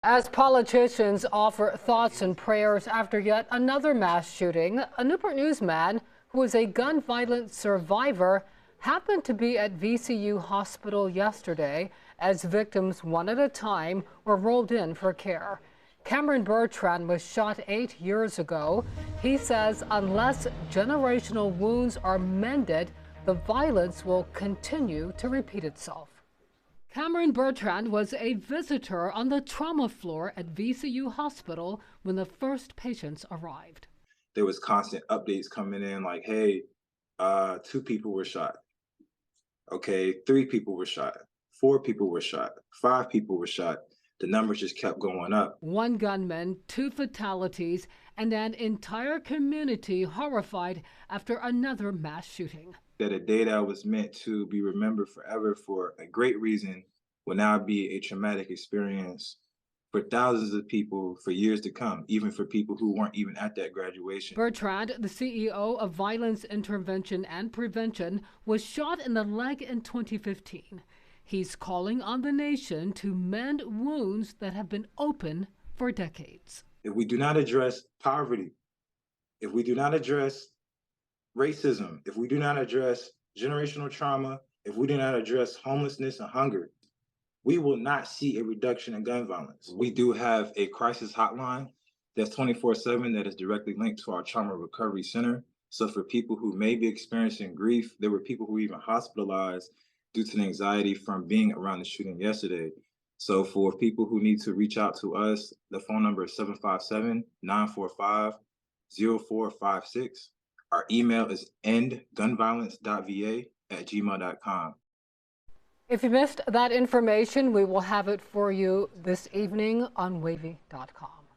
As politicians offer thoughts and prayers after yet another mass shooting, a Newport newsman who is a gun violence survivor happened to be at VCU Hospital yesterday as victims one at a time were rolled in for care. Bertrand was shot 8 years ago. He says unless generational wounds are mended, the violence will continue to repeat itself. Bertrand was a visitor on the trauma floor at VCU Hospital when the first patients arrived. There was constant updates coming in like, hey, 2 people were shot. Okay, 3 people were shot. 4 people were shot. 5 people were shot. The numbers just kept going up. One gunman, 2 fatalities, and an entire community horrified after another mass shooting. That a day that was meant to be remembered forever for a great reason will now be a traumatic experience for thousands of people for years to come, even for people who weren't even at that graduation. Bertrand, the CEO of Violence Intervention and Prevention, was shot in the leg in 2015. He's calling on the nation to mend wounds that have been open for decades. If we do not address poverty, if we do not address racism, if we do not address generational trauma, if we do not address homelessness and hunger, we will not see a reduction in gun violence. We do have a crisis hotline that's 24/7 that is directly linked to our trauma recovery center. So for people who may be experiencing grief, there were people who were even hospitalized due to the anxiety from being around the shooting yesterday. So for people who need to reach out to us, the phone number is 757-945-0456. Our email is endgunviolence.va@gmail.com. If you missed that information, we will have it for you this evening on wavy.com.